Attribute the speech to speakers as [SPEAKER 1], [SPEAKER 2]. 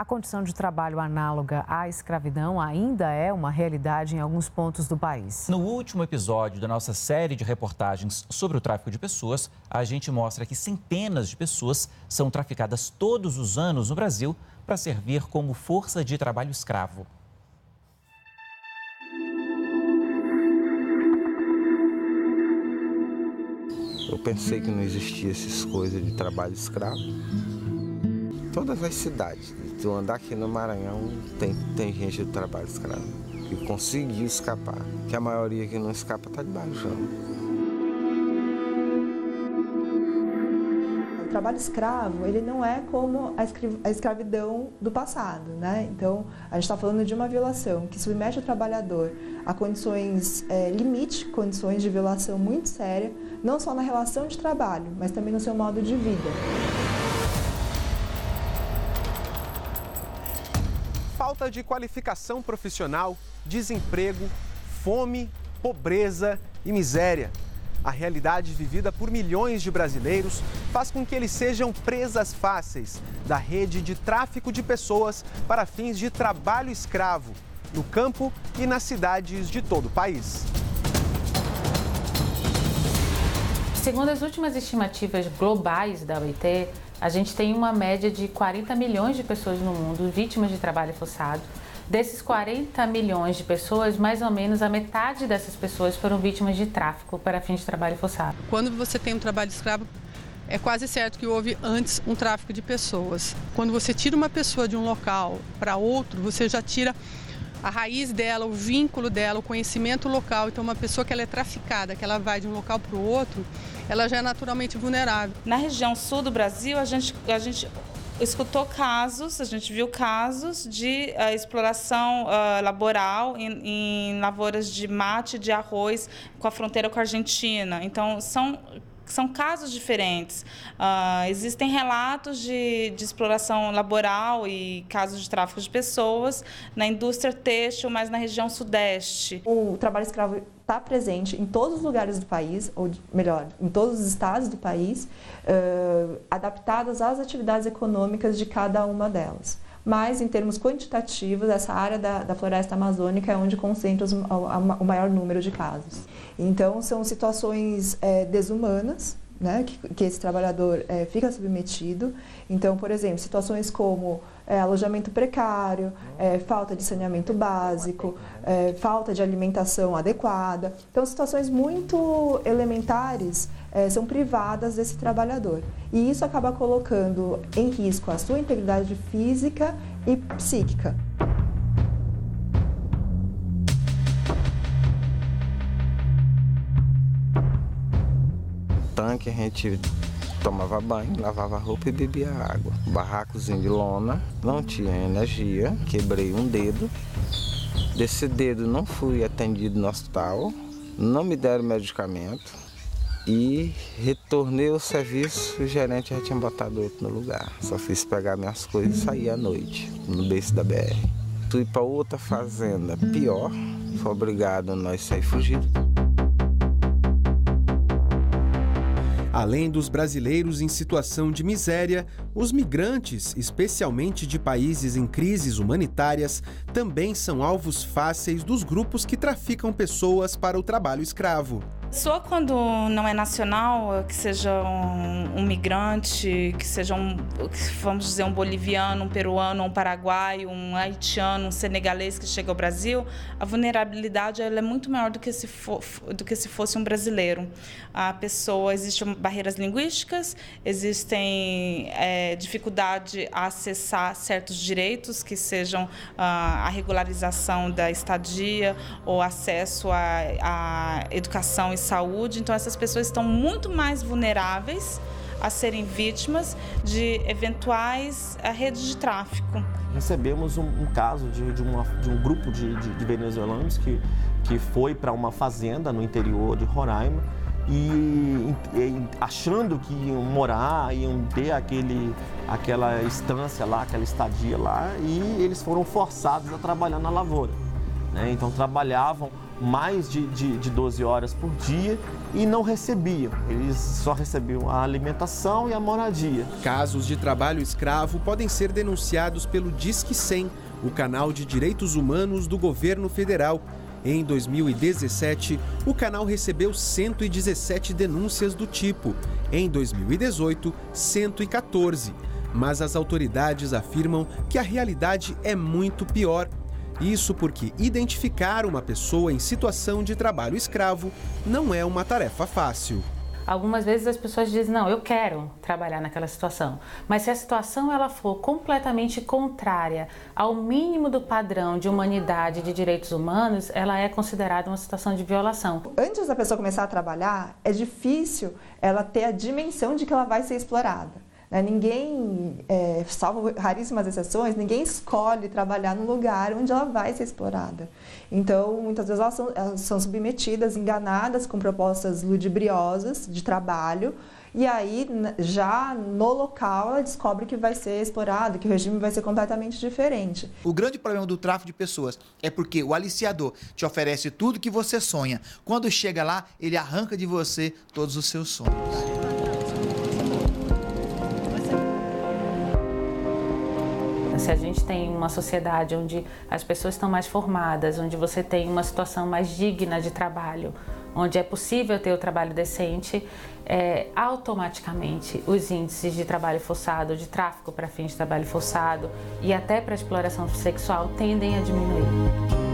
[SPEAKER 1] A condição de trabalho análoga à escravidão ainda é uma realidade em alguns pontos do país.
[SPEAKER 2] No último episódio da nossa série de reportagens sobre o tráfico de pessoas, a gente mostra que centenas de pessoas são traficadas todos os anos no Brasil para servir como força de trabalho escravo.
[SPEAKER 3] Eu pensei que não existia essas coisas de trabalho escravo. Todas as cidades, tu andar aqui no Maranhão, tem gente do trabalho escravo que conseguiu escapar, que a maioria que não escapa está debaixo do chão.
[SPEAKER 4] O trabalho escravo, ele não é como a escravidão do passado, né? Então, a gente está falando de uma violação que submete o trabalhador a condições limite, condições de violação muito séria, não só na relação de trabalho, mas também no seu modo de vida.
[SPEAKER 5] Falta de qualificação profissional, desemprego, fome, pobreza e miséria. A realidade vivida por milhões de brasileiros faz com que eles sejam presas fáceis da rede de tráfico de pessoas para fins de trabalho escravo, no campo e nas cidades de todo o país.
[SPEAKER 6] Segundo as últimas estimativas globais da OIT, a gente tem uma média de 40 milhões de pessoas no mundo vítimas de trabalho forçado. Desses 40 milhões de pessoas, mais ou menos a metade dessas pessoas foram vítimas de tráfico para fins de trabalho forçado.
[SPEAKER 7] Quando você tem um trabalho escravo, é quase certo que houve antes um tráfico de pessoas. Quando você tira uma pessoa de um local para outro, você já tira a raiz dela, o vínculo dela, o conhecimento local. Então, uma pessoa que ela é traficada, que ela vai de um local para o outro, ela já é naturalmente vulnerável.
[SPEAKER 8] Na região sul do Brasil, a gente escutou casos, a gente viu casos de exploração laboral em lavouras de mate, de arroz, com a fronteira com a Argentina. Então, são casos diferentes. Existem relatos de exploração laboral e casos de tráfico de pessoas na indústria têxtil, mas na região sudeste.
[SPEAKER 4] O trabalho escravo está presente em todos os lugares do país, ou melhor, em todos os estados do país, adaptados às atividades econômicas de cada uma delas. Mas, em termos quantitativos, essa área da floresta amazônica é onde concentra o maior número de casos. Então, são situações desumanas, né, que esse trabalhador fica submetido. Então, por exemplo, situações como alojamento precário, falta de saneamento básico, falta de alimentação adequada. Então, situações muito elementares são privadas desse trabalhador. E isso acaba colocando em risco a sua integridade física e psíquica.
[SPEAKER 3] Tanque a gente tomava banho, lavava roupa e bebia água. Barracozinho de lona, não tinha energia, quebrei um dedo. Desse dedo não fui atendido no hospital, não me deram medicamento e retornei ao serviço, o gerente já tinha botado outro no lugar. Só fiz pegar minhas coisas e sair à noite, no beiço da BR. Fui para outra fazenda pior, foi obrigado a nós sair fugidos.
[SPEAKER 9] Além dos brasileiros em situação de miséria, os migrantes, especialmente de países em crises humanitárias, também são alvos fáceis dos grupos que traficam pessoas para o trabalho escravo.
[SPEAKER 8] Só quando não é nacional, que seja um migrante, que seja vamos dizer, um boliviano, um peruano, um paraguaio, um haitiano, um senegalês que chega ao Brasil, a vulnerabilidade ela é muito maior do que se fosse um brasileiro. Existem barreiras linguísticas, existem dificuldade a acessar certos direitos, que sejam a regularização da estadia ou acesso à educação e saúde. Então, essas pessoas estão muito mais vulneráveis a serem vítimas de eventuais redes de tráfico.
[SPEAKER 10] Recebemos um caso de um grupo de venezuelanos que foi para uma fazenda no interior de Roraima e achando que iam morar, iam ter aquela estância lá, aquela estadia lá, e eles foram forçados a trabalhar na lavoura, né? Então trabalhavam mais de 12 horas por dia e não recebiam. Eles só recebiam a alimentação e a moradia.
[SPEAKER 9] Casos de trabalho escravo podem ser denunciados pelo Disque 100, o canal de direitos humanos do governo federal. Em 2017, o canal recebeu 117 denúncias do tipo. Em 2018, 114. Mas as autoridades afirmam que a realidade é muito pior. Isso porque identificar uma pessoa em situação de trabalho escravo não é uma tarefa fácil.
[SPEAKER 6] Algumas vezes as pessoas dizem, não, eu quero trabalhar naquela situação. Mas se a situação ela for completamente contrária ao mínimo do padrão de humanidade e de direitos humanos, ela é considerada uma situação de violação.
[SPEAKER 4] Antes da pessoa começar a trabalhar, é difícil ela ter a dimensão de que ela vai ser explorada. Ninguém, salvo raríssimas exceções, ninguém escolhe trabalhar num lugar onde ela vai ser explorada. Então, muitas vezes elas são submetidas, enganadas com propostas ludibriosas de trabalho, e aí, já no local, ela descobre que vai ser explorada, que o regime vai ser completamente diferente.
[SPEAKER 11] O grande problema do tráfico de pessoas é porque o aliciador te oferece tudo que você sonha. Quando chega lá, ele arranca de você todos os seus sonhos.
[SPEAKER 6] Se a gente tem uma sociedade onde as pessoas estão mais formadas, onde você tem uma situação mais digna de trabalho, onde é possível ter o trabalho decente, automaticamente os índices de trabalho forçado, de tráfico para fins de trabalho forçado e até para exploração sexual tendem a diminuir.